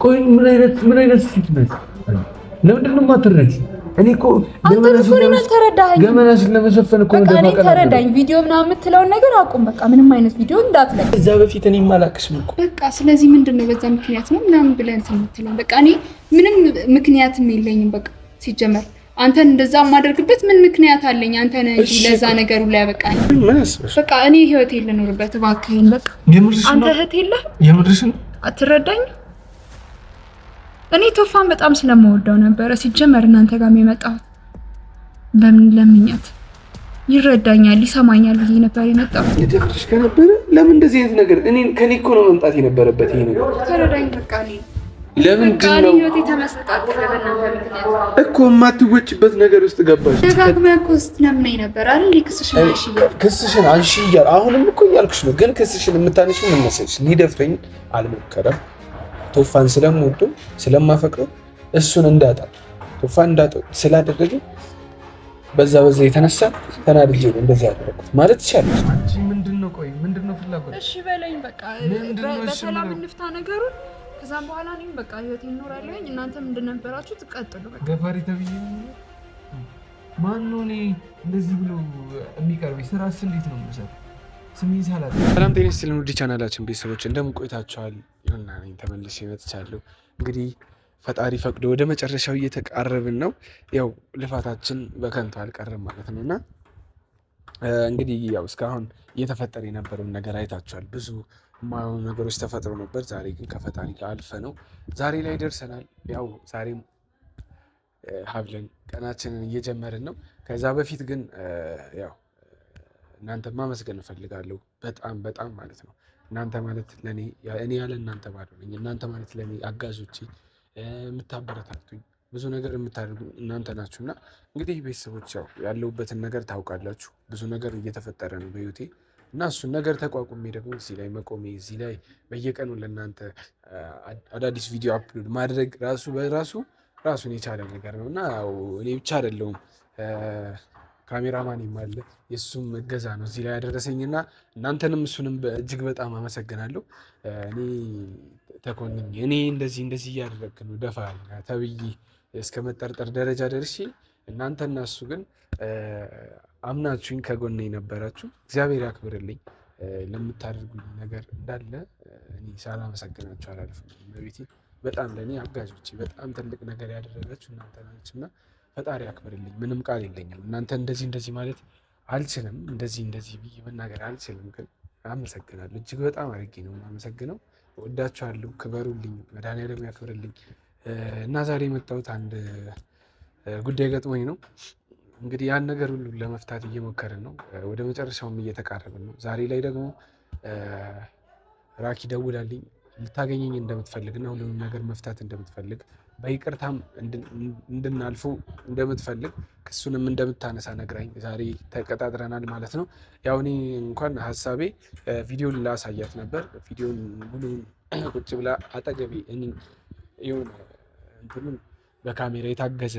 ቆይ ምን አይነት ሴት ነሽ? ለምንድን ነው የማትረጂ? እኔ እኮ ገመናሽን ለመሸፈን እኮ በቃ እኔ ተረዳኝ። ቪዲዮ ምናምን የምትለውን ነገር አቁም። በቃ ምንም አይነት ቪዲዮ እንዳትለኝ። እዛ በፊት እኔ አላቅሽም እኮ በቃ። ስለዚህ ምንድነው በዛ ምክንያት ነው ምናምን ብለህ እንትን የምትለኝ? በቃ እኔ ምንም ምክንያትም የለኝም። በቃ ሲጀመር አንተን እንደዛ የማደርግበት ምን ምክንያት አለኝ? አንተን እንጂ ለዛ ነገሩ ላይ ያበቃኝ። በቃ እኔ ህይወቴን ልኖርበት እባክህን። በቃ አንተ እህት የለህም? የምርሽን አትረዳኝ? እኔ ቶፋን በጣም ስለምወደው ነበረ ሲጀመር እናንተ ጋር የመጣሁት። በምን ለምኛት ይረዳኛል ይሰማኛል ብዬ ነበር የመጣሁት። የደፍርሽ ከነበረ ለምን እንደዚህ አይነት ነገር ከኔ እኮ ነው መምጣት የነበረበት ይሄ ነገር። ተረዳኝ በቃ። ለምንድን ነው ህይወቴ ተመስጣጥ እኮ የማትወጪበት ነገር ውስጥ ገባሽ? ደጋግመህ እኮ ስትለምነኝ ነበር አይደል? ክስሽን አንሺ እያልኩ አሁንም እኮ እያልኩሽ ነው። ግን ክስሽን የምታነሺው ምን መሰለሽ? ሊደፍረኝ አልሞከረም። ቶፋን ስለምወደው ስለማፈቅረው እሱን እንዳጣ ቶፋን እንዳጣ ስላደረገ በዛ የተነሳ ተናድጄ ነው እንደዚህ ያደረኩት ማለት ይቻላል። አንቺ ምንድነው ፍላጎት? እሺ በለኝ በቃ። በሰላም እንፍታ ነገሩን። ከዛም በኋላ እኔም በቃ ህይወቴን እኖራለሁ። እናንተም እንደነበራችሁ ትቀጥሉ። በቃ ገፋሪ ተብዬ ማን ነው እኔ እንደዚህ ብሎ የሚቀርበኝ? ስራስ እንዴት ነው የምሰራው? ሰላም ጤና ይስጥልን ውድ ቻናላችን ቤተሰቦች እንደምን ቆይታችኋል? ይሁንና ነኝ ተመልሼ መጥቻለሁ። እንግዲህ ፈጣሪ ፈቅዶ ወደ መጨረሻው እየተቃረብን ነው። ያው ልፋታችን በከንቱ አልቀረም ማለት ነው እና እንግዲህ ያው እስካሁን እየተፈጠረ የነበረውን ነገር አይታችኋል። ብዙ የማይሆኑ ነገሮች ተፈጥሮ ነበር። ዛሬ ግን ከፈጣሪ ጋር አልፈ ነው ዛሬ ላይ ደርሰናል። ያው ዛሬም ሀብለን ቀናችንን እየጀመርን ነው። ከዛ በፊት ግን ያው እናንተ ማመስገን እፈልጋለሁ። በጣም ማለት ነው። እናንተ ማለት ለኔ እኔ ያለ እናንተ ባዶ ነኝ። እናንተ ማለት ለኔ አጋዦቼ፣ የምታበረታቱኝ ብዙ ነገር የምታደርጉ እናንተ ናችሁና እንግዲህ ቤተሰቦች ያው ያለሁበትን ነገር ታውቃላችሁ። ብዙ ነገር እየተፈጠረ ነው በህይወቴ እና እሱን ነገር ተቋቁሜ ደግሞ እዚህ ላይ መቆሜ እዚህ ላይ በየቀኑ ለእናንተ አዳዲስ ቪዲዮ አፕሎድ ማድረግ ራሱን የቻለ ነገር ነው እና እኔ ብቻ አይደለሁም ካሜራማን አለ የሱም እገዛ ነው እዚህ ላይ ያደረሰኝና እናንተንም እሱንም እጅግ በጣም አመሰግናለሁ። እኔ ተኮንኝ እኔ እንደዚህ እያደረግክ ነው ደፋ ተብዬ እስከ መጠርጠር ደረጃ ደርሼ እናንተና እሱ ግን አምናችሁኝ ከጎኔ ነበራችሁ። እግዚአብሔር ያክብርልኝ። ለምታደርጉኝ ነገር እንዳለ እኔ ሳላመሰግናችሁ አላልፍም። በቤቴ በጣም ለእኔ አጋዦቼ በጣም ትልቅ ነገር ያደረጋችሁ እናንተ ናችሁና ፈጣሪ ያክብርልኝ። ምንም ቃል የለኝም። እናንተ እንደዚህ ማለት አልችልም። እንደዚህ ብዬ መናገር አልችልም። ግን አመሰግናለሁ። እጅግ በጣም አድርጌ ነው የማመሰግነው። ወዳችኋለሁ። ክበሩልኝ። መድኃኒዓለም ያክብርልኝ። እና ዛሬ የመጣሁት አንድ ጉዳይ ገጥሞኝ ነው። እንግዲህ ያን ነገር ሁሉ ለመፍታት እየሞከርን ነው። ወደ መጨረሻውም እየተቃረብን ነው። ዛሬ ላይ ደግሞ ራኪ ደውላልኝ ልታገኘኝ እንደምትፈልግና ሁሉንም ነገር መፍታት እንደምትፈልግ በይቅርታም እንድናልፉ እንደምትፈልግ ክሱንም እንደምታነሳ ነግራኝ ዛሬ ተቀጣጥረናል ማለት ነው። ያው እኔ እንኳን ሀሳቤ ቪዲዮን ላሳያት ነበር። ቪዲዮን ሙሉውን ቁጭ ብላ አጠገቤ እኔ የሆነ እንትኑን በካሜራ የታገዘ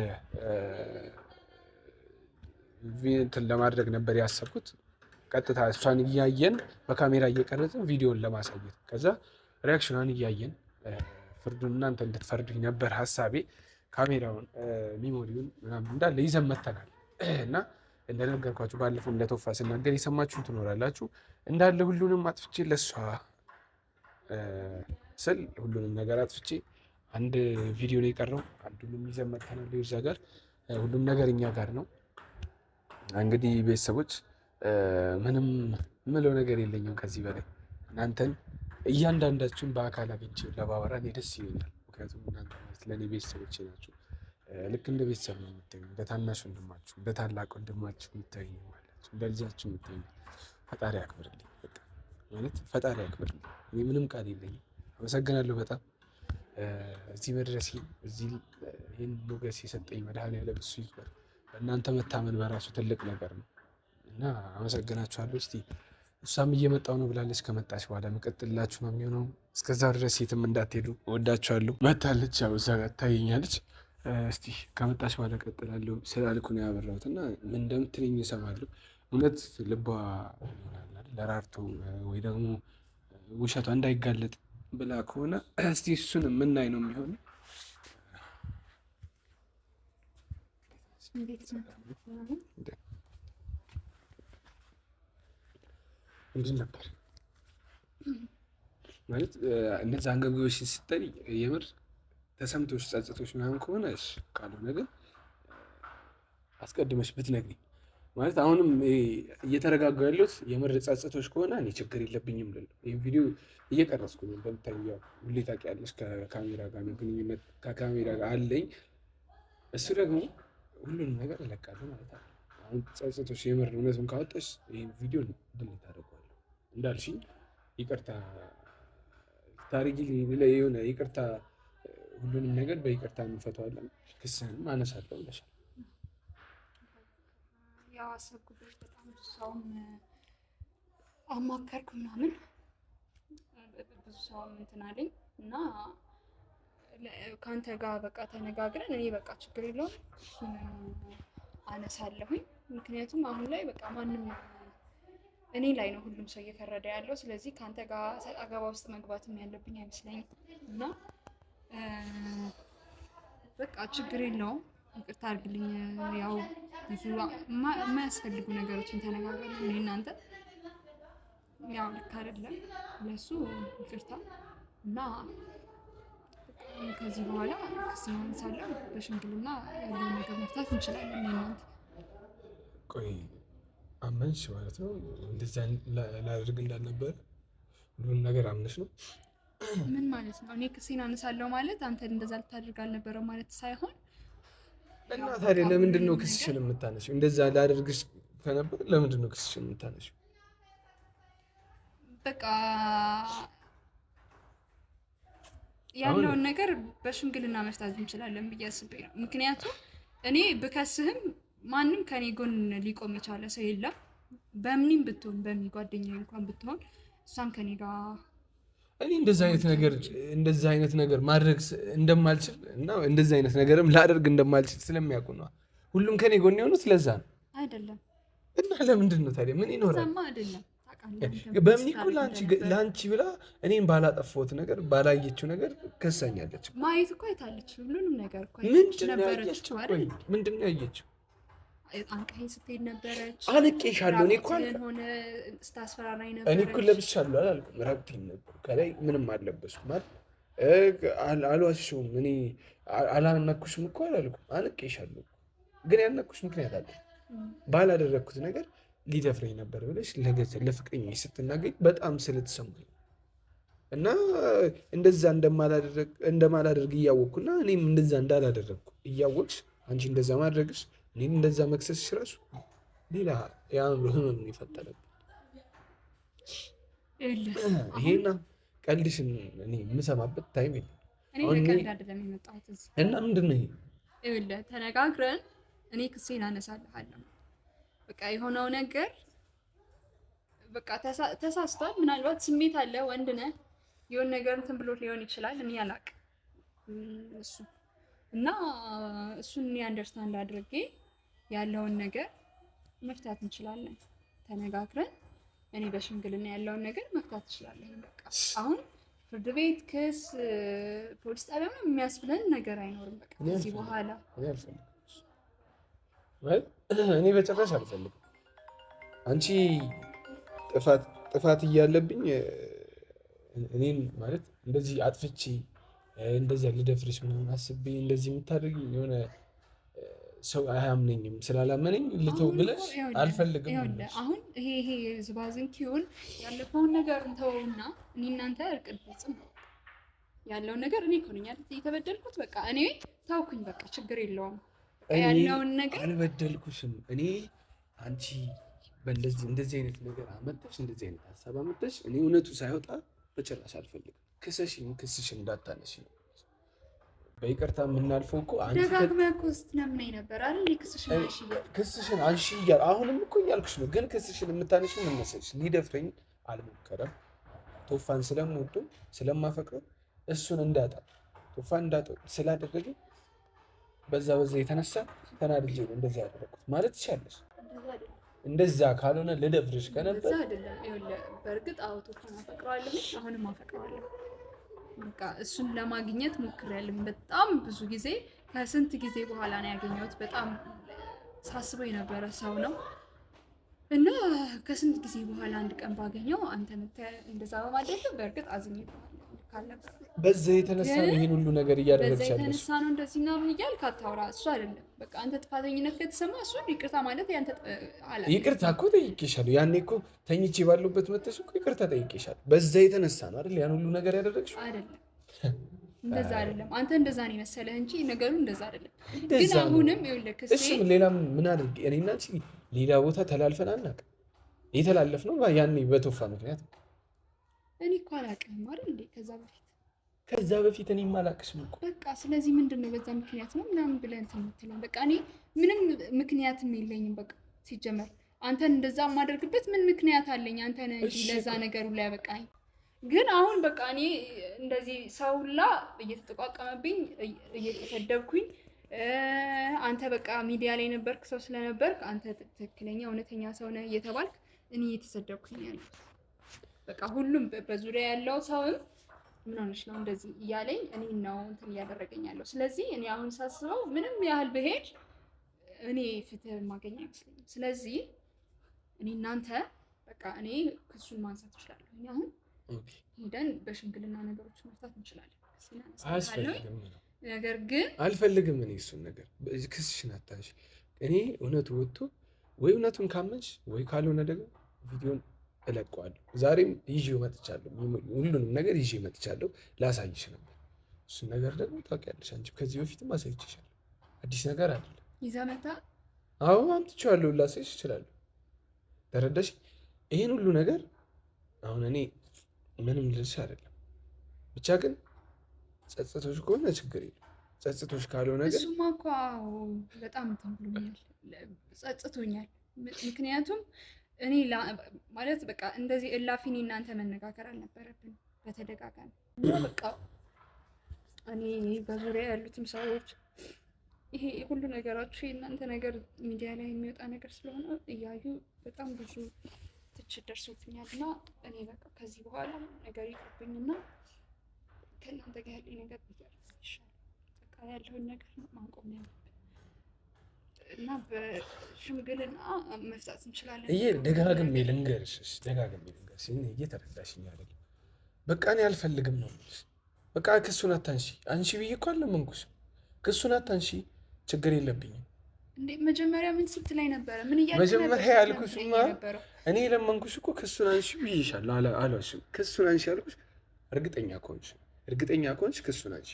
እንትን ለማድረግ ነበር ያሰብኩት። ቀጥታ እሷን እያየን በካሜራ እየቀረጽን ቪዲዮን ለማሳየት ከዛ ሪያክሽኗን እያየን ፍርዱን እናንተ እንድትፈርዱኝ ነበር ሀሳቤ። ካሜራውን ሚሞሪውን ምናምን እንዳለ ይዘን መተናል እና እንደነገርኳችሁ ባለፈው እንደቶፋ ስናገር የሰማችሁን ትኖራላችሁ። እንዳለ ሁሉንም አጥፍቼ ለሷ ስል ሁሉንም ነገር አጥፍቼ አንድ ቪዲዮ ነው የቀረው። አንዱንም ይዘን መተናል። እዛ ጋር ሁሉም ነገር እኛ ጋር ነው። እንግዲህ ቤተሰቦች ምንም ምለው ነገር የለኝም ከዚህ በላይ እናንተን እያንዳንዳችሁን በአካል አግኝቼ ለባወራ እኔ ደስ ይለኛል። ምክንያቱም እናንተ ማለት ለእኔ ቤተሰቦቼ ናችሁ። ልክ እንደ ቤተሰብ ነው የምታዩኝ። እንደ ታናሽ ወንድማችሁ፣ እንደ ታላቅ ወንድማችሁ የምታዩኝ ማላችሁ፣ እንደ ልጃችሁ የምታዩኝ። ፈጣሪ ያክብርልኝ። በቃ ማለት ፈጣሪ ያክብርልኝ። እኔ ምንም ቃል የለኝም። አመሰግናለሁ በጣም እዚህ መድረሴ፣ እዚህ ይህን ሞገስ የሰጠኝ መድኃኒዓለም እሱ ይክበር። በእናንተ መታመን በራሱ ትልቅ ነገር ነው እና አመሰግናችኋለሁ። እስቲ እሷም እየመጣው ነው ብላለች። ከመጣች በኋላ መቀጥላችሁ ነው የሚሆነው። እስከዛው ድረስ የትም እንዳትሄዱ። እወዳችኋለሁ። መታለች፣ ያው እዛ ጋር ታየኛለች። እስቲ ከመጣች በኋላ ቀጥላለሁ ስላልኩ ነው ያበራሁት እና ምን እንደምትለኝ እሰማለሁ። እውነት ልቧ ይሆናል ለራርቶ ወይ ደግሞ ውሸቷ እንዳይጋለጥ ብላ ከሆነ እስቲ እሱን የምናይ ነው የሚሆነው። ምንድን ነበር ማለት እነዚህ አንገብጋቢዎች ስትጠሪ የምር ተሰምቶች ጸጽቶች ምናምን ከሆነ እሺ፣ ካልሆነ ግን አስቀድመሽ ብትነግሪኝ ማለት አሁንም እየተረጋጋሁ ያለሁት የምር ጸጽቶች ከሆነ እኔ ችግር የለብኝም ልል ይህ ቪዲዮ እየቀረጽኩ ነው እንደምታዩ ሁሌ ታውቂያለሽ ከካሜራ ጋር ነው ግንኙነት ከካሜራ ጋር አለኝ እሱ ደግሞ ሁሉንም ነገር እለቃለሁ ማለት ነው። አሁን ጸጽቶች የምር እውነቱን ካወጣሽ ይህን ቪዲዮ ድልት አደርገዋለሁ እንዳልሽኝ ይቅርታ ታሪክ የሆነ ይቅርታ ሁሉንም ነገር በይቅርታ እንፈታዋለን ክስህንም አነሳለሁ ብለሻል። ያው አሰብኩበት በጣም ብዙ ሰውም አማከርኩ ምናምን ብዙ ሰውም እንትን አለኝ እና ከአንተ ጋር በቃ ተነጋግረን እኔ በቃ ችግር የለውም እሱን አነሳለሁኝ። ምክንያቱም አሁን ላይ በቃ ማንም እኔ ላይ ነው ሁሉም ሰው እየፈረደ ያለው። ስለዚህ ከአንተ ጋር ሰጣ ገባ ውስጥ መግባትም ያለብኝ አይመስለኝም እና በቃ ችግር የለውም ይቅርታ አድርግልኝ። ያው ብዙ የማያስፈልጉ ነገሮችን ተነጋግረን እኔ እናንተ ያው ልክ አይደለም ለሱ ይቅርታ እና ከዚህ በኋላ ክስ ማንሳለን በሽምግልና ያለውን ነገር መፍታት እንችላለን። እኔ እናንተ ቆይ አመንሽ ማለት ነው እንደዛ ላድርግ እንዳልነበረ ሁሉን ነገር አምነሽ ነው? ምን ማለት ነው? እኔ ክሴን አነሳለሁ ማለት አንተ እንደዛ ልታደርግ አልነበረም ማለት ሳይሆን እና ታዲያ ለምንድን ነው ክስሽን የምታነሺው? እንደዛ ላደርግሽ ከነበር ለምንድን ነው ክስሽን የምታነሺው? በቃ ያለውን ነገር በሽምግልና መፍታት እንችላለን ብዬ አስቤ ነው። ምክንያቱም እኔ ብከስህም ማንም ከኔ ጎን ሊቆም የቻለ ሰው የለም። በምንም ብትሆን ጓደኛዬ እንኳን ብትሆን እሷም ከኔ ጋር እኔ እንደዛ አይነት ነገር ማድረግ እንደማልችል እና እንደዛ አይነት ነገርም ላደርግ እንደማልችል ስለሚያውቁ ነው ሁሉም ከኔ ጎን የሆኑት። ለዛ ነው አይደለም? እና ለምንድን ነው ታዲያ ምን ይኖራል? ዘማ አይደለም በምን እኮ ለአንቺ ብላ እኔም ባላጠፋሁት ነገር ባላየችው ነገር ከሳኛለች። ማየት እኮ አይታለች ሁሉንም ነገር እኮ ምንድን ነው ያየችው? አንቀኸኝ ስትሄድ ነበረች። አንቄሻለሁ። እኔ እኮ ስታስፈራራኝ ነበር። እኔ እኮ ለብሻለሁ አላልኩም። ረብቴን ነበር ከላይ ምንም አልለበስኩም ማለት አልዋሽም። እኔ አላነኩሽም እኮ አላልኩም። አንቄሻለሁ ግን ያነኩሽ ምክንያት አለ። ባላደረግኩት ነገር ሊደፍረኝ ነበር ብለሽ ለፍቅረኛ ስትናገኝ በጣም ስለተሰማኝ እና እንደዛ እንደማላደርግ እያወቅኩና እኔም እንደዛ እንዳላደረግኩ እያወቅሽ አንቺ እንደዛ ማድረግሽ እኔም እንደዛ መክሰስሽ ራሱ ሌላ የአእምሮ ህመም የፈጠረብኝ ይሄና ቀልድሽን እኔ የምሰማበት ታይም የለም። እና ምንድን ነው ይሄ ተነጋግረን እኔ ክሴን አነሳልሃለሁ። በቃ የሆነው ነገር በቃ ተሳስቷል። ምናልባት ስሜት አለ፣ ወንድ ነህ፣ የሆነ ነገር እንትን ብሎት ሊሆን ይችላል። እኔ አላውቅም እሱ እና እሱን እኔ አንደርስታንድ አድርጌ ያለውን ነገር መፍታት እንችላለን። ተነጋግረን እኔ በሽምግልና ያለውን ነገር መፍታት እንችላለን። በቃ አሁን ፍርድ ቤት፣ ክስ፣ ፖሊስ ጣቢያ ነው የሚያስብለን ነገር አይኖርም። በቃ ከዚህ በኋላ እኔ በጭራሽ አልፈልግም። አንቺ ጥፋት እያለብኝ እኔን ማለት እንደዚህ አጥፍቼ እንደዚህ ልደፍርሽ ምናምን አስቤ እንደዚህ የምታደርጊ የሆነ ሰው አያምነኝም። ስላላመነኝ ልተው ብለሽ አልፈልግም። አሁን ይሄ ዝባዝንኪውን ያለፈውን ነገር እንተውና እኔ እናንተ እርቅ እንፈጽም። ያለውን ነገር እኔ እኮ ነኝ አይደል የተበደልኩት። በቃ እኔ ታውኩኝ። በቃ ችግር የለውም። ያለውን ነገር አልበደልኩሽም። እኔ አንቺ እንደዚህ አይነት ነገር አመጣሽ፣ እንደዚህ አይነት ሀሳብ አመጣሽ። እኔ እውነቱ ሳይወጣ በጭራሽ አልፈልግም። ክስሽን እንዳታነሽ ነው። በይቅርታ የምናልፈው እኮ አንቺ ደጋግመህ እኮ ስትለምነኝ ነበር አይደል? ክስሽን አንሺ እያል አሁንም እኮ እያልኩሽ ነው። ግን ክስሽን የምታነሺው ምን መሰለሽ? ሊደፍረኝ አልሞከረም። ቶፋን ስለምወደው ስለማፈቅረው እሱን እንዳጣ ቶፋን እንዳጣ ስላደረገ በዛ የተነሳ ተናድጄ ነው እንደዛ ያደረኩት ማለት ይቻላል። እንደዛ ካልሆነ ልደፍርሽ ከነበር አይደለም። ይኸውልህ በእርግጥ ቶፋን አፈቅረዋለሁ፣ አሁንም አፈቅረዋለሁ። በቃ እሱን ለማግኘት ሞክሬያለሁ። በጣም ብዙ ጊዜ ከስንት ጊዜ በኋላ ነው ያገኘሁት። በጣም ሳስበው የነበረ ሰው ነው እና ከስንት ጊዜ በኋላ አንድ ቀን ባገኘው አንተ መተህ እንደዛ በማድረግ በእርግጥ አዝኜብሃለሁ። በዛ የተነሳ ነው ይሄን ሁሉ ነገር እያደረግሽ በዛ የተነሳ ነው እንደዚህ ምናምን እያልክ አታውራ። እሱ አይደለም በቃ አንተ ጥፋተኝነት ከተሰማ እሱ ይቅርታ ማለት ያንተ ይቅርታ እኮ ጠይቄሻለሁ። ያኔ እኮ ተኝቼ ባለሁበት መተሽ እኮ ይቅርታ ጠይቄሻለሁ። በዛ የተነሳ ነው አይደል ያን ሁሉ ነገር ያደረግሽው? አይደለም እንደዛ አይደለም። አንተ እንደዛ ነው የመሰለህ እንጂ ነገሩ እንደዛ አይደለም። ግን አሁንም ይኸውልህ እሺ ሌላ ምን አድርጌ እኔና አንቺ ሌላ ቦታ ተላልፈን አናውቅም። የተላለፍነው ያኔ በቶፋ ምክንያት እኔ እኮ አላውቅም አይደል እንዴ ከዛ በፊት እኔም አላውቅሽም እኮ በቃ። ስለዚህ ምንድን ነው በዛ ምክንያት ነው ምናምን ብለህ እንትን የምትለው? በቃ እኔ ምንም ምክንያትም የለኝም። በቃ ሲጀመር አንተን እንደዛ የማደርግበት ምን ምክንያት አለኝ? አንተ ነህ እንጂ ለዛ ነገሩ ላይ ያበቃኝ። ግን አሁን በቃ እኔ እንደዚህ ሰውላ እየተጠቋቀመብኝ እየተሰደብኩኝ አንተ በቃ ሚዲያ ላይ ነበርክ፣ ሰው ስለነበርክ አንተ ትክክለኛ እውነተኛ ሰው ነህ እየተባልክ እኔ እየተሰደብኩኝ ያለሁት በቃ ሁሉም በዙሪያ ያለው ሰውም ምን ሆነሽ ነው እንደዚህ እያለኝ እኔ ነው እንትን እያደረገኝ ያለው። ስለዚህ እኔ አሁን ሳስበው ምንም ያህል ብሄድ እኔ ፍትህ ማገኝ አይመስለኝም። ስለዚህ እኔ እናንተ በቃ እኔ ክሱን ማንሳት እችላለሁ። እኔ አሁን ሄደን በሽምግልና ነገሮች መፍታት እንችላለን። አያስፈልግም ነገር ግን አልፈልግም። እኔ እሱን ነገር ክስሽን አታንሺ። እኔ እውነቱ ወጥቶ ወይ እውነቱን ካመንሽ ወይ ካልሆነ ደግሞ ቪዲዮን እለቀዋለሁ። ዛሬም ይዤው መጥቻለሁ። ሁሉንም ነገር ይዤ መጥቻለሁ። ላሳይሽ ነበር። እሱን ነገር ደግሞ ታውቂያለሽ አንቺ ከዚህ በፊትም አሳይቼሻለሁ። አዲስ ነገር አይደለም። ይዘህ መጣህ? አዎ አምጥቼዋለሁ። ላሳይሽ እችላለሁ። ተረዳሽ? ይሄን ሁሉ ነገር አሁን እኔ ምንም ልልሽ አይደለም። ብቻ ግን ጸጽቶች ከሆነ ችግር የለም። ጸጽቶች ካልሆነ ግን እሱማ እኮ በጣም ተብሎኛል፣ ጸጽቶኛል። ምክንያቱም እኔ ማለት በቃ እንደዚህ እላፊን እናንተ መነጋገር አልነበረብን በተደጋጋሚ እና በቃ እኔ በዙሪያ ያሉትም ሰዎች ይሄ ሁሉ ነገራችሁ የእናንተ ነገር ሚዲያ ላይ የሚወጣ ነገር ስለሆነ እያዩ በጣም ብዙ ትችት ደርሶብኛል እና እኔ በቃ ከዚህ በኋላ ነገር ይቅርብኝና ከእናንተ ጋር ያለኝ ነገር ቢቀርብ ይሻላል። በቃ ያለውን ነገር ማቆም ያለብን እና በሽምግልና መፍታት እንችላለን። ደጋግሜ ልንገርሽ እየተረዳሽኝ አይደለም። በቃ እኔ አልፈልግም ነው የምልሽ። በቃ ክሱን አታንሺ። አንሺ ብዬ እኮ አልለመንኩሽ። ክሱን አታንሺ፣ ችግር የለብኝም። እንዴ መጀመሪያ ምን ስትለኝ ነበረ? ምን እያልኩ መጀመሪያ ያልኩሽማ እኔ ለመንኩሽ እኮ ክሱን አንሺ ብዬሻለሁ። አልዋሽም። ክሱን አንሺ ያልኩሽ እርግጠኛ ከሆንሽ ክሱን አንሺ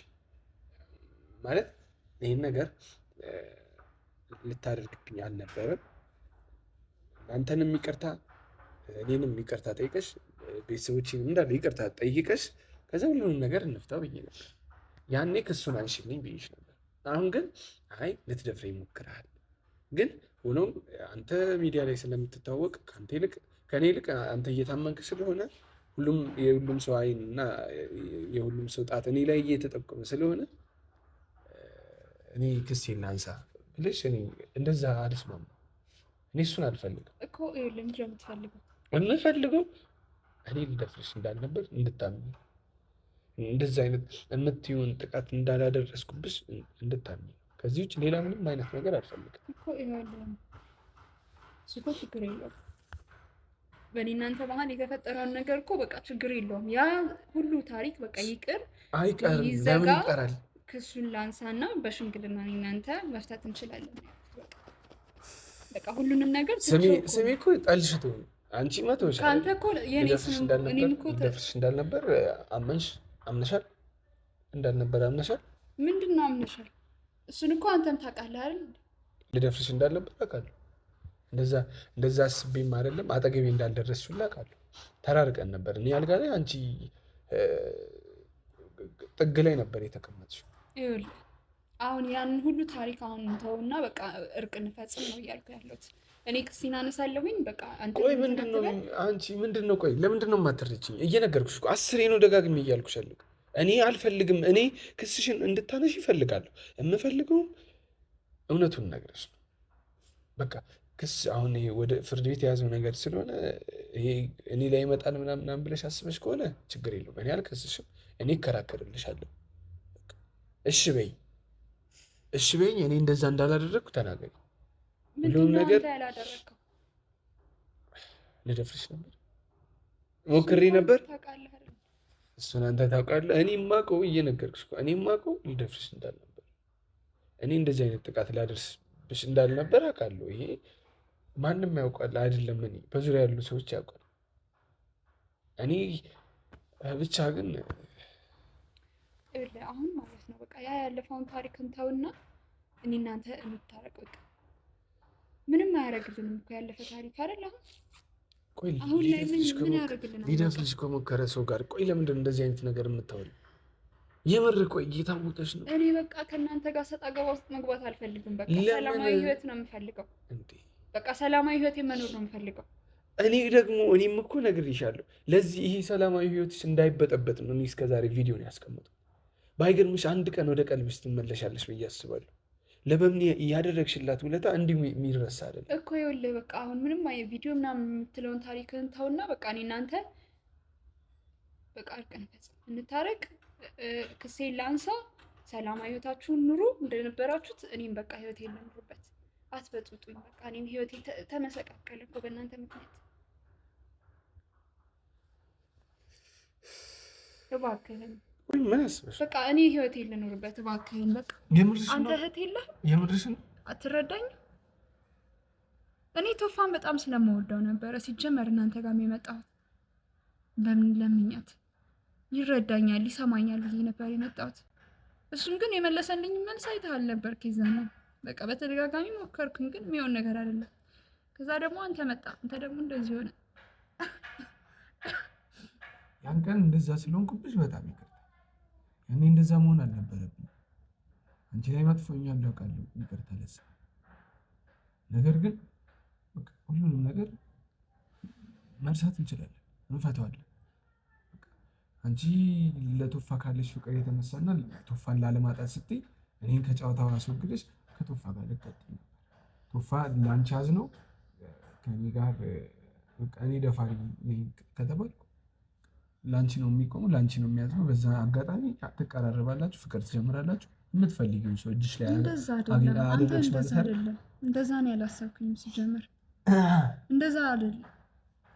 ማለት ይህን ነገር ልታደርግብኝ አልነበረም። አንተንም ይቅርታ እኔንም ይቅርታ ጠይቀሽ ቤተሰቦችን እንዳለ ይቅርታ ጠይቀሽ ከዛ ሁሉንም ነገር እንፍታ ብዬ ነበር። ያኔ ክሱን አንሺልኝ ብዬሽ ነበር። አሁን ግን አይ ልትደፍረኝ ሞክረሃል። ግን ሆኖም አንተ ሚዲያ ላይ ስለምትታወቅ ከኔ ይልቅ አንተ እየታመንክ ስለሆነ የሁሉም ሰው አይን እና የሁሉም ሰው ጣት እኔ ላይ እየተጠቆመ ስለሆነ እኔ ክሴን ላንሳ ብለሽ እኔ እንደዛ አልስማማም። እኔ እሱን አልፈልግም እኮ ለምንድን ነው የምትፈልገው? የምፈልገው እኔ ልደፍርሽ እንዳልነበር እንድታምኝ፣ እንደዛ አይነት የምትይውን ጥቃት እንዳላደረስኩብሽ እንድታምኝ። ከዚህ ውጭ ሌላ ምንም አይነት ነገር አልፈልግም እኮ ይኸውልህ፣ እሱ እኮ ችግር የለውም። በእኔ እናንተ መሀል የተፈጠረውን ነገር እኮ በቃ ችግር የለውም። ያ ሁሉ ታሪክ በቃ ይቅር አይቀርም። ለምን ይቀራል? ክሱን ላንሳና በሽምግልና እናንተ መፍታት እንችላለን። በቃ ሁሉንም ነገር ስሜ እኮ ጠልሽቶ አንቺ ማተውሽ አንተ እኮ የኔ ስም እኔም እኮ ልደፍርሽ እንዳልነበር አምነሻል። እንዳልነበር አምነሻል። ምንድን ነው አምነሻል? እሱን እኮ አንተም ታውቃለህ አይደል? ልደፍርሽ እንዳልነበር አውቃለሁ። እንደዛ አስቤም አይደለም አጠገቤ እንዳልደረስሽ ሁላ አውቃለሁ። ተራርቀን ነበር። እኔ አልጋ ላይ አንቺ ጥግ ላይ ነበር የተቀመጥሽው። ይኸውልህ አሁን ያንን ሁሉ ታሪክ አሁን እንተውና በቃ እርቅ እንፈጽም ነው እያልኩ ያለሁት። እኔ ክሴን አነሳለሁኝ በቃ አንተ ቆይ ምንድነው አንቺ ምንድነው? ቆይ ለምንድነው የማትረጂኝ? እየነገርኩሽ እኮ 10 ነው ደጋግሜ እያልኩሽ ያለሁ። እኔ አልፈልግም። እኔ ክስሽን እንድታነሽ ይፈልጋለሁ። የምፈልገው እውነቱን ነግረሽ ነው። በቃ ክስ አሁን ይሄ ወደ ፍርድ ቤት የያዘው ነገር ስለሆነ ይሄ እኔ ላይ ይመጣል ምናምን ብለሽ አስበሽ ከሆነ ችግር የለውም። እኔ አልከስሽም። እኔ እከራከርልሻለሁ። እሺ በይኝ፣ እኔ እንደዛ እንዳላደረግኩ ተናገሪ። ሁሉም ነገር ልደፍርሽ ነበር፣ ሞክሬ ነበር። እሱን አንተ ታውቃለህ። እኔ የማውቀው እየነገርኩሽ እኮ እኔ የማውቀው ልደፍርሽ እንዳልነበር፣ እኔ እንደዚህ አይነት ጥቃት ላደርስብሽ እንዳልነበር አውቃለሁ። ይሄ ማንም ያውቃል አይደለም? እኔ በዙሪያ ያሉ ሰዎች ያውቃል። እኔ ብቻ ግን አሁን ማለት ነው በቃ ያ ያለፈውን ታሪክ እንተውና እኔ እናንተ እንታረቅ። በቃ ምንም አያደርግልንም እኮ ያለፈ ታሪክ አይደል? አሁን ላይ ምን ያደርግልናል? ሊደፍርሽ ከሞከረ ሰው ጋር ቆይ፣ ለምንድን ነው እንደዚህ አይነት ነገር የምታወሪው? የምር ቆይ፣ እየታወቀሽ ነው። እኔ በቃ ከእናንተ ጋር ሰጣ ገባ ውስጥ መግባት አልፈልግም። በቃ ሰላማዊ ህይወት ነው የምፈልገው። በቃ ሰላማዊ ህይወት መኖር ነው የምፈልገው። እኔም እኮ ነግሬሻለሁ። ለዚህ ይሄ ሰላማዊ ህይወትሽ እንዳይበጠበጥ ነው እኔ እስከዛሬ ቪዲዮን ያስቀመጥኩት። ባይገርምሽ አንድ ቀን ወደ ቀልብሽ ትመለሻለሽ ብዬ አስባለሁ። ለበምን ያደረግሽላት ውለታ እንዲሁ የሚረሳ አይደለም እኮ። ይኸውልህ በቃ አሁን ምንም ቪዲዮ ምናምን የምትለውን ታሪክን ተውና በቃ እኔ እናንተ በቃ እርቅን ፈጽም፣ እንታረቅ፣ ክሴን ላንሳ፣ ሰላማዊ ህይወታችሁን ኑሩ እንደነበራችሁት። እኔም በቃ ህይወቴን ልኑርበት፣ አትበጥብጡኝ። በቃ እኔም ህይወቴ ተመሰቃቀለ እኮ በእናንተ ምክንያት። እባክህን ምን አስበሽ? በቃ እኔ ህይወቴን ልኑርበት እባክህን። በቃ አንተ እህት የለህም? የምርሽን አትረዳኝ? እኔ ቶፋን በጣም ስለምወደው ነበረ ሲጀመር እናንተ ጋር የመጣሁት። በምን ለምኛት ይረዳኛል ይሰማኛል ብዬ ነበር የመጣሁት። እሱም ግን የመለሰልኝ መልስ አይተሃል ነበር። ከዛ ነው በቃ በተደጋጋሚ ሞከርኩኝ፣ ግን የሚሆን ነገር አይደለም። ከዛ ደግሞ አንተ መጣ፣ አንተ ደግሞ እንደዚህ ሆነ። ያን ቀን እንደዛ ስለሆንኩብሽ በጣም ይቅርታ። እኔ እንደዛ መሆን አልነበረብኝ። አንቺ ላይ መጥፎኛል አውቃለሁ፣ ይቅርታ ለዛ። ነገር ግን ሁሉንም ነገር መርሳት እንችላለን፣ እንፈተዋለን። አንቺ ለቶፋ ካለሽ ፍቅር የተነሳና ቶፋን ላለማጣት ስትይ እኔን ከጨዋታው አስወግደሽ ከቶፋ ጋር ልትቀጥይ ነበር። ቶፋ ለአንቺ አዝነው ከኔ ጋር እኔ ደፋሪ ነኝ ከተባልኩ ለአንቺ ነው የሚቆሙ፣ ለአንቺ ነው የሚያዝነው። በዛ አጋጣሚ ትቀራረባላችሁ፣ ፍቅር ትጀምራላችሁ። የምትፈልጊውን ሰው እጅሽ ላይ አደረግሽ ማለት አይደለም። እንደዛ ነው ያላሰብኩኝ ሲጀምር። እንደዛ አይደለም።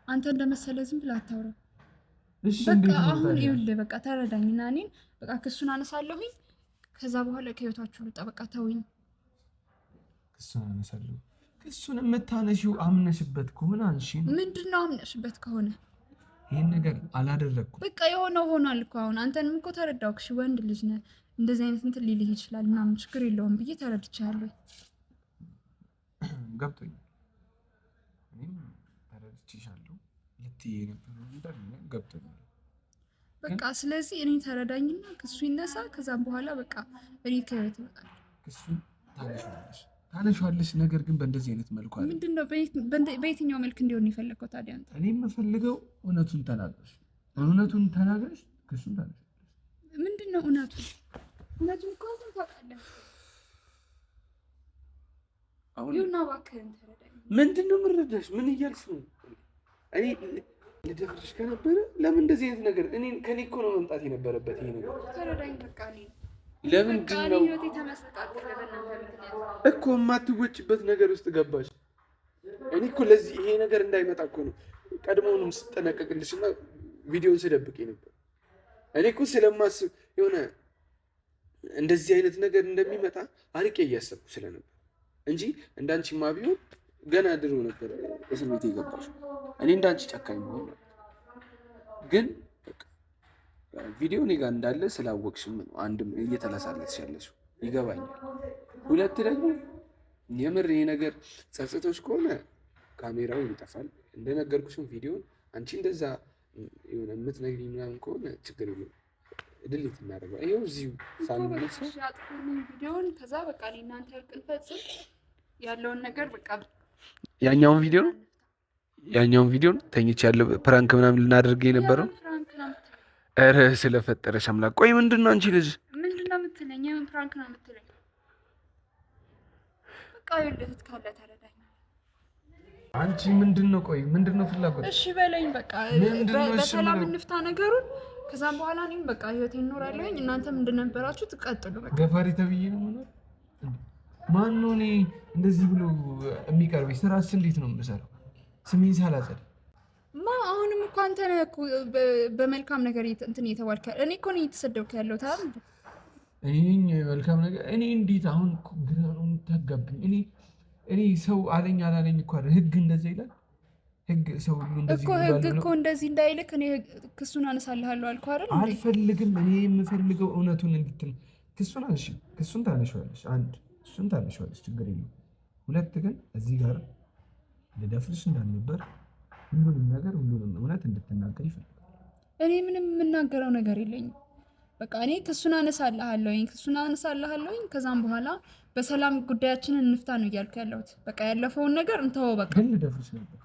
አንተ እንደመሰለ ዝም ብለህ አታውራ። በቃ አሁን ይኸውልህ በቃ ተረዳኝና እኔን በቃ ክሱን አነሳለሁኝ። ከዛ በኋላ ከህይወታችሁ ልውጣ። በቃ ተውኝ። ክሱን አነሳለሁ። ክሱን የምታነሺው አምነሽበት ከሆነ አንሺ። ምንድነው አምነሽበት ከሆነ? ይሄን ነገር አላደረኩም። በቃ የሆነው ሆኗል እኮ። አሁን አንተንም እኮ ተረዳሁክ። እሺ ወንድ ልጅ ነህ፣ እንደዚህ አይነት እንትን ሊልህ ይችላል ምናምን፣ ችግር የለውም ብዬ ተረድቻለሁ። ገብቶኛል። እኔም ተረድቼሻለሁ። ልትይ የነበረው ነገር ገብቶኛል። በቃ ስለዚህ እኔ ተረዳኝና ክሱ ይነሳ። ከዛም በኋላ በቃ እኔ ከህይወት እወጣለሁ። ክሱ ታነሺዋለሽ። ነገር ግን በእንደዚህ አይነት መልኩ አለ። ምንድነው? በየትኛው መልክ እንዲሆን የፈለግከው ታዲያ አንተ? እኔ የምፈልገው እውነቱን ተናግረሽ ክሱን ታነሺዋለሽ። ምንድነው እውነቱ? እውነቱን እኮ አንተ ታውቃለህ። ይሁንና እባክህን ተረዳኝ። ምንድነው የምረዳሽ? ምን እያልሽ ነው? እኔ ልደፍርሽ ከነበረ ለምን እንደዚህ አይነት ነገር ከኔ እኮ ነው መምጣት የነበረበት ይሄ ነገር። ተረዳኝ በቃ። ለምንድን ነው እኮ የማትወጭበት ነገር ውስጥ ገባሽ? እኔ እኮ ለዚህ ይሄ ነገር እንዳይመጣ እኮ ነው ቀድሞውንም ስጠነቀቅልሽና ቪዲዮን ስደብቅ ነበር። እኔ እኮ ስለማስብ የሆነ እንደዚህ አይነት ነገር እንደሚመጣ አርቄ እያሰብኩ ስለነበር እንጂ እንዳንቺማ ቢሆን ገና ድሮ ነበር በስሜት የገባሽ። እኔ እንዳንቺ ጨካኝ መሆን ነው። ግን ቪዲዮ እኔ ጋር እንዳለ ስላወቅሽም ነው አንድም እየተለሳለስሽ ያለሽው ይገባኛል። ሁለት ደግሞ የምር ይሄ ነገር ጸጽቶሽ ከሆነ ካሜራው ይጠፋል። እንደነገርኩሽም ቪዲዮን አንቺ እንደዛ የሆነ የምትነግሪኝ ምናምን ከሆነ ችግር የለም፣ ድሊት እናደርገው። ይኸው እዚሁ ሳንነሳ ቪዲዮን ከዛ በቃ እናንተ እርቅን ፈጽም ያለውን ነገር በቃ ያኛውን ቪዲዮን ተኝቼ ያለው ፕራንክ ምናምን ልናደርግ የነበረው። ኧረ ስለፈጠረሽ አምላክ ቆይ ምንድን ነው አንቺ ልጅ ምንድን ነው የምትለኝ? የምን ፕራንክ ነው የምትለኝ? በቃ ይኸውልህ ካለ ተረዳኝ። አንቺ ምንድን ነው ቆይ ምንድን ነው ፍላጎት? እሺ በለኝ በቃ በሰላም እንፍታ ነገሩን። ከዛም በኋላ እኔም በቃ ህይወቴን እኖራለሁኝ። እናንተም እንደነበራችሁ ትቀጥሉ። በቃ ገፋሪ ተብዬ ነው የምኖር። ማን ነው እኔ እንደዚህ ብሎ የሚቀርበኝ? ስራስ እንዴት ነው የምሰራው? ስሜን ሳላጸድ አሁንም እኮ አንተ ነህ እኮ በመልካም ነገር እንትን እየተባልክ እኔ እኮ ነኝ እየተሰደብክ ያለው ታዲያ እኔ መልካም ነገር እኔ እንዴት አሁን እኮ ግራ ነው የምታጋብኝ። እኔ ሰው አለኝ አላለኝ እኮ አይደል ህግ እንደዛ ይላል። ህግ ሰው ሁሉ እንደዚህ ይላል ህግ እኮ እንደዚህ እንዳይልክ እኔ ክሱን አነሳልሃለሁ አልኩህ አይደል? አልፈልግም። እኔ የምፈልገው እውነቱን እንድትል ክሱን አንሺ፣ ክሱን ታነሺዋለሽ። አንድ እሱን ታነሺዋለሽ፣ ችግር የለውም። ሁለት ግን እዚህ ጋር ልደፍርሽ እንዳልነበር ሁሉንም ነገር ሁሉንም እውነት እንድትናገር ይፈልጋል። እኔ ምንም የምናገረው ነገር የለኝም። በቃ እኔ ክሱን አነሳልሃለሁኝ ከዛም በኋላ በሰላም ጉዳያችንን እንፍታ ነው እያልኩ ያለሁት። በቃ ያለፈውን ነገር እንተወው። በቃ ግን ልደፍርሽ ነበር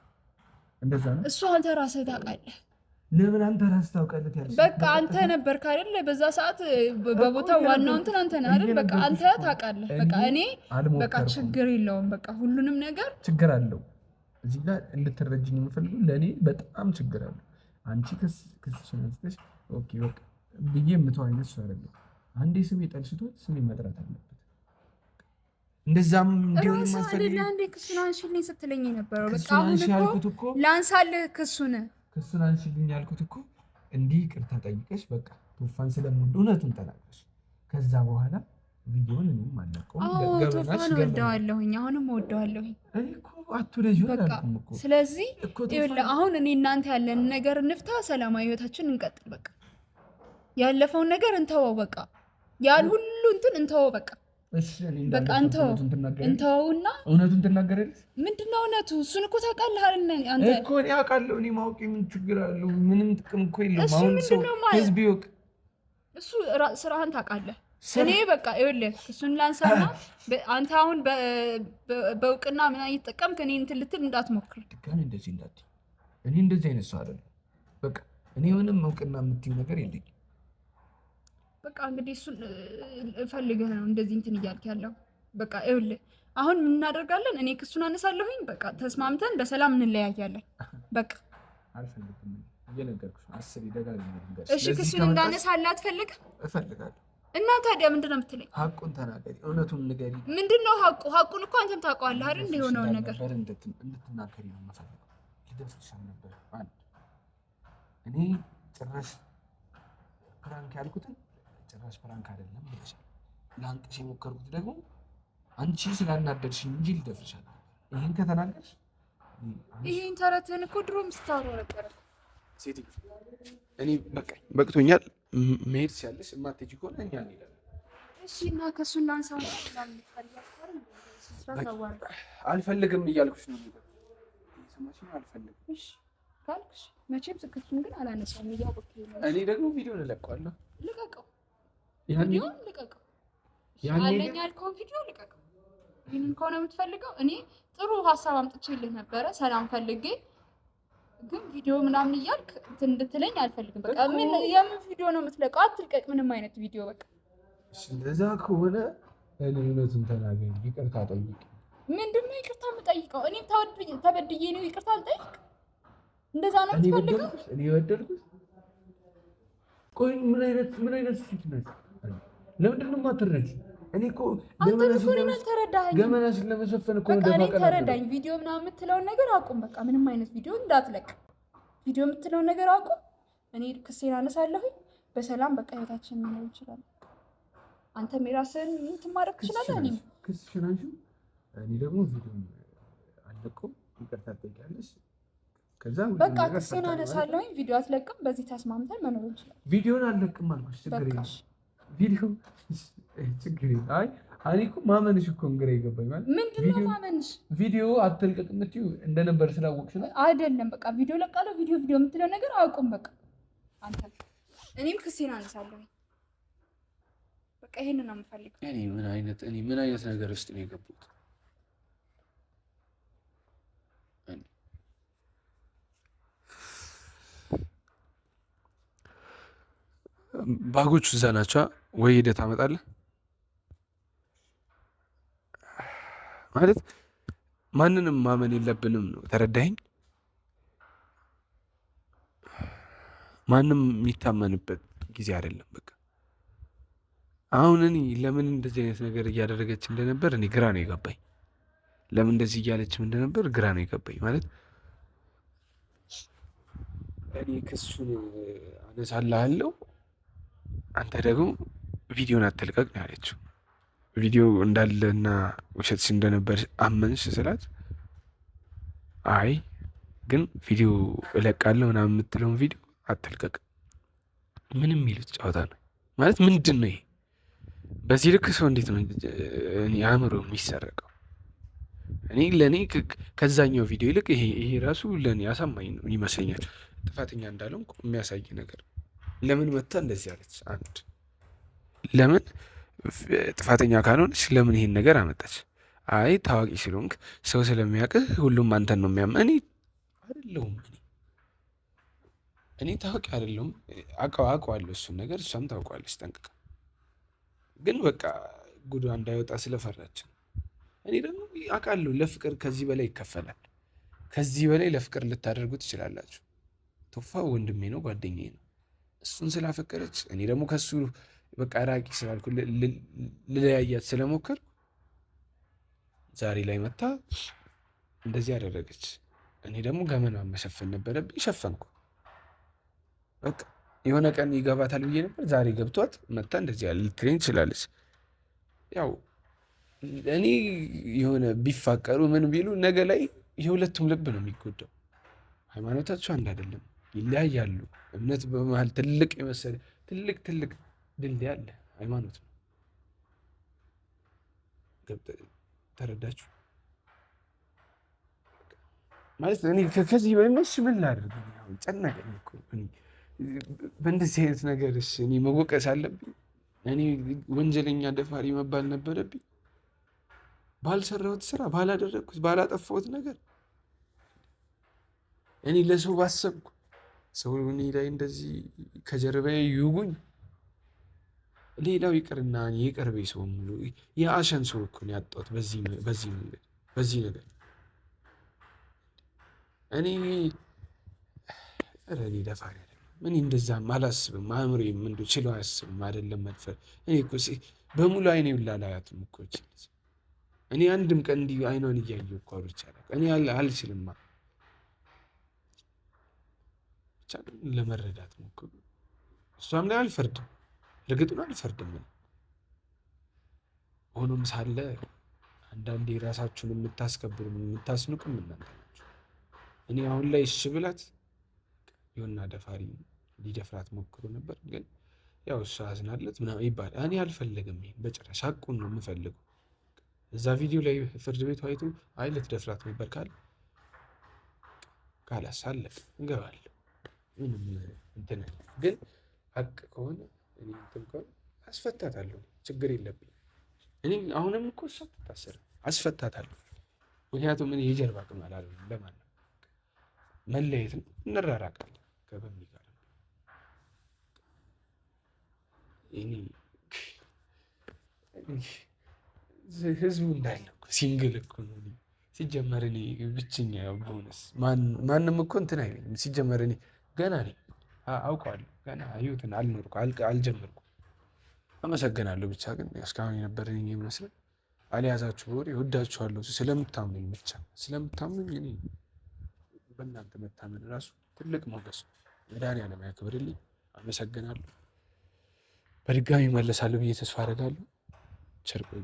እንደዛ ነው። እሱ አንተ ራስህ ታውቃለህ። ለምን አንተ ራስህ ታውቃለህ ያልሽ? በቃ አንተ ነበርክ አይደል በዛ ሰዓት በቦታው ዋናው እንትን አንተ ነህ አይደል? በቃ አንተ ታውቃለህ። በቃ እኔ በቃ ችግር የለውም። በቃ ሁሉንም ነገር ችግር አለው። እዚህ ጋር እንድትረጅኝ የምፈልገው ለእኔ በጣም ችግር አለው። አንቺ ክስሽን አንስተሽ ኦኬ በቃ ብዬ የምተው አይነት ሰው አይደለም። አንዴ ስሜ ጠልሽቶት ስሜ መጥራት አለበት። እንደዛም እንዲሆን ማስፈልግ አንዴ ክሱን አንሺልኝ ስትለኝ የነበረው በቃ አሁን እኮ ላንሳልህ ክሱን አንሺልኝ ያልኩት እኮ እንዲህ ቅርታ ጠይቀሽ በቃ ቱፋን ስለምወድ እውነቱን ተናግረሽ ከዛ በኋላ ቪዲዮን እኔም አለቀው ቱፋን ወደዋለሁኝ፣ አሁንም ወደዋለሁኝ። እኔ እኮ አትወደጂው አላልኩም እኮ። ስለዚህ ይኸውልህ አሁን እኔ እናንተ ያለን ነገር እንፍታ፣ ሰላማዊ ህይወታችን እንቀጥል። በቃ ያለፈውን ነገር እንተወው። በቃ ያን ሁሉ እንትን እንተወው። በቃ እሺ በቃ እንተወውና እውነቱን ትናገራለች። ምንድነው እውነቱ? እሱን እኮ ታውቃለህ አይደል? አንተ እኮ እኔ አውቃለሁ። እኔ ማወቄ ምን ችግር አለው? ምንም ጥቅም እኮ የለውም። አሁን ሰው ህዝብ ይወቅ። እሱ ስራህን ታውቃለህ። እኔ በቃ ይኸውልህ እሱን ላንሳና አንተ አሁን በእውቅና ምን እየተጠቀምክ እኔ እንትን ልትል እንዳትሞክር ድጋሚ እንደዚህ እንዳትይ። እኔ እንደዚህ አይነት ሰው አይደለም። በቃ እኔ ምንም እውቅና የምትይው ነገር የለኝም። በቃ እንግዲህ እሱን ፈልገህ ነው እንደዚህ እንትን እያልክ ያለው። በቃ ይኸውልህ አሁን ምን እናደርጋለን? እኔ ክሱን አነሳለሁኝ። በቃ ተስማምተን በሰላም እንለያያለን። በቃ አልፈልግም። እየነገርኩሽ ነው። አስሬ ደጋግሜ ልንገርሽ። እሺ ክሱን እንዳነሳልህ አትፈልግም? እፈልጋለሁ። እና ታዲያ ምንድን ነው የምትለኝ? ሀቁን ተናገሪ፣ እውነቱን ንገሪ። ምንድን ነው ሀቁ? ሀቁን እኮ አንተም ታውቀዋለህ አይደል? እንደሆነውን ነገር እንድትናገሪ ነው የምፈልገው። ልደርስሽ ነበር። አንድ እኔ ጭራሽ ፕራንክ ያልኩትን ጭራሽ ፕራንክ አይደለም ብለሻል። ለአንቅሽ የሞከርኩት ደግሞ አንቺ ስላናደድሽኝ እንጂ ልደፍርሽ አለ። ይህን ከተናገርሽ ይህን ተረትህን እኮ ድሮም ስታወራው ነበረ። ሴትዮ እኔ በቃኝ፣ በቅቶኛል። መሄድ ሲያለሽ የማትሄጂ ከሆነ እኛ እንሄዳለን። እሺ እና ከእሱን ላንሳው አልፈልግም እያልኩሽ ነው። ስማሽን አልፈልግም እሺ ካልክሽ መቼም ስልክሽን ግን አላነሳም እያወቅህ ነው። እኔ ደግሞ ቪዲዮን እለቀዋለሁ። ልቀቀው፣ ቪዲዮን ልቀቀው። አለኝ ያልከውን ቪዲዮ ልቀቀው። ይህንን ከሆነ የምትፈልገው እኔ ጥሩ ሀሳብ አምጥቼልህ ነበረ ሰላም ፈልጌ፣ ግን ቪዲዮ ምናምን እያልክ እንትን እንድትለኝ አልፈልግም። በቃ ምን የምን ቪዲዮ ነው የምትለቀው? አትልቀቅ ምንም አይነት ቪዲዮ። በቃ እሺ እንደዛ ከሆነ እኔ እውነቱን ተናገሪ፣ ይቅርታ ጠይቅ። ምንድን ነው ይቅርታ የምጠይቀው? እኔ ተበድዬ ነው ይቅርታ አልጠይቅ? እንደዛ ነው የምትፈልገው? እኔ በደልኩት? ቆይ ምን አይነት ሴት ነሽ? ለምንድን ነው የማትረጂ? እኔ እኮ ገመናሽን ለመሸፈን እኮ በቃ እኔ ተረዳኝ። ቪዲዮ ምናምን የምትለውን ነገር አቁም። በቃ ምንም አይነት ቪዲዮ እንዳትለቅ። ቪዲዮ የምትለውን ነገር አቁም። እኔ ክሴን አነሳለሁኝ። በሰላም በቃ ህይወታችን መኖር እንችላለን። አንተም የራስህን እንትን ማድረግ ትችላለህ። እኔም ክስሽን አንሺው። እኔ ደግሞ ቪዲዮ አልለቀውም። ይቅርታ ትጠይቂያለሽ። ከዛ በቃ ክሴን አነሳለሁኝ። ቪዲዮ አትለቅም። በዚህ ተስማምተን መኖር እንችላለን። ቪዲዮን አልለቅም አልኩሽ። ችግር የለም። ቪዲዮ ችግር የለም። እኔ እኮ ማመንሽ እኮ ግራ የገባኝ ማለት ምንድን ነው ማመንሽ? ቪዲዮ አትልቀቅ የምትይው እንደነበር ስላወቅሽ ነው አይደለም? በቃ ቪዲዮ ለቃለሁ። ቪዲዮ የምትለው ነገር አቁም። በቃ አንተ እኔም ክሴን አነሳለሁኝ። በቃ ይሄንን ነው የምፈልገው። እኔ ምን አይነት ነገር ውስጥ ነው የገቡት? ባጎቹ እዛ ናቸው ወይ ሄደህ ታመጣለህ? ማለት ማንንም ማመን የለብንም ነው። ተረዳኸኝ? ማንም የሚታመንበት ጊዜ አይደለም። በቃ አሁን እኔ ለምን እንደዚህ አይነት ነገር እያደረገች እንደነበር እኔ ግራ ነው የገባኝ። ለምን እንደዚህ እያለችም እንደነበር ግራ ነው የገባኝ። ማለት እኔ ክሱን አነሳልሃለሁ፣ አንተ ደግሞ ቪዲዮን አትልቀቅ ነው ያለችው። ቪዲዮ እንዳለና ውሸትሽ እንደነበር አመንሽ ስላት፣ አይ ግን ቪዲዮ እለቃለሁ ምናምን የምትለውን ቪዲዮ አትልቀቅ። ምንም የሚሉት ጨዋታ ነው ማለት ምንድን ነው ይሄ? በዚህ ልክ ሰው እንዴት ነው አእምሮ የሚሰረቀው? እኔ ለእኔ ከዛኛው ቪዲዮ ይልቅ ይሄ ራሱ ለእኔ አሳማኝ ነው ይመስለኛል። ጥፋተኛ እንዳልሆንኩ የሚያሳይ ነገር። ለምን መታ እንደዚህ አለች? አንድ ለምን ጥፋተኛ ካልሆነች ለምን ይሄን ነገር አመጣች? አይ ታዋቂ ስለሆንክ ሰው ስለሚያውቅህ ሁሉም አንተን ነው የሚያምን። እኔ አይደለሁም እኔ ታዋቂ አይደለሁም። አውቀዋለሁ እሱን ነገር፣ እሷም ታውቀዋለች ጠንቅቃ። ግን በቃ ጉዷ እንዳይወጣ ስለፈራች ነው። እኔ ደግሞ አውቃለሁ ለፍቅር ከዚህ በላይ ይከፈላል። ከዚህ በላይ ለፍቅር ልታደርጉ ትችላላችሁ። ቶፋ ወንድሜ ነው፣ ጓደኛዬ ነው። እሱን ስላፈቀረች እኔ ደግሞ ከሱ በቃ ራቂ ስላልኩ ልለያያት ስለሞከር ዛሬ ላይ መታ እንደዚህ ያደረገች። እኔ ደግሞ ገመናዋን መሸፈን ነበረብኝ፣ ሸፈንኩ። በቃ የሆነ ቀን ይገባታል ብዬ ነበር። ዛሬ ገብቷት መታ እንደዚህ ያለ ልትለኝ ትችላለች። ያው እኔ የሆነ ቢፋቀሩ ምን ቢሉ ነገ ላይ የሁለቱም ልብ ነው የሚጎዳው። ሃይማኖታቸው አንድ አይደለም፣ ይለያያሉ። እምነት በመሀል ትልቅ የመሰለ ትልቅ ድልድይ አለ፣ ሃይማኖት ነው። ተረዳችሁ ማለት እኔ ከዚህ በነሱ ምን ላደርግ? ጨነቀኝ እኮ በእንደዚህ አይነት ነገር እኔ መወቀስ አለብኝ? እኔ ወንጀለኛ ደፋሪ መባል ነበረብኝ? ባልሰራሁት ስራ፣ ባላደረግኩት፣ ባላጠፋሁት ነገር እኔ ለሰው ባሰብኩ ሰው እኔ ላይ እንደዚህ ከጀርባዬ ይውጉኝ። ሌላው ይቅርና የቅርቤ ሰው ሙሉ የአሸን ሰው እኮ ነው ያጣሁት በዚህ መንገድ በዚህ ነገር። እኔ ደፋሪ አይደለም። እኔ እንደዛም አላስብም። አእምሮዬም እንደው ችሎ አያስብም። አይደለም መድፈር። እኔ እኮ በሙሉ አይኔ ላላያትም እኮ ይችላል። እኔ አንድም ቀን እንዲህ አይኗን እያየሁ እኮ አውርቼ አላውቅም። እኔ አልችልም። ብቻ ለመረዳት ሞክሩ። እሷም ላይ አልፈርድም፣ እርግጡን አልፈርድም። ሆኖም ሳለ አንዳንዴ ራሳችሁን የምታስከብሩ የምታስንቁም እናንተ ናችሁ። እኔ አሁን ላይ እሺ ብላት የሆና ደፋሪ ሊደፍራት ሞክሮ ነበር፣ ግን ያው እሷ አዝናለት ምናምን ይባላል። እኔ አልፈለግም። ይሄን በጭራሽ ሐቁን ነው የምፈልገው። እዛ ቪዲዮ ላይ ፍርድ ቤቱ አይቶ አይ ልትደፍራት ነበር ካላሳለፍ እንገባለሁ። ምንም እንትን ግን ሐቅ ከሆነ እኔ እንትን ከሆነ አስፈታታለሁ። ችግር የለብኝ። እኔ አሁንም እኮ እሷ ትታሰር አስፈታታለሁ። ምክንያቱም እኔ የጀርባ ቅም አላለም። ለማንም መለየት ነው፣ እንራራቃለን ከበሚ ጋር። ህዝቡ እንዳለ እኮ ሲንግል እኮ ነው። ሲጀመር እኔ ብቸኛ በሆነስ ማንም እኮ እንትን አይለኝም። ሲጀመር እኔ ገና ነኝ፣ አውቀዋለሁ። ገና ህይወትን አልኖርኩ አልጀመርኩ። አመሰግናለሁ። ብቻ ግን እስካሁን የነበረኝ ይመስላል። አልያዛችሁ ወሬ እወዳችኋለሁ። ስለምታምኑኝ ብቻ ስለምታምኑኝ እኔ በእናንተ መታመን ራሱ ትልቅ ሞገስ። መድኃኒዓለም ያክብርልኝ። አመሰግናለሁ። በድጋሚ እመለሳለሁ ብዬ ተስፋ አደርጋለሁ። ቸር ቆዩ።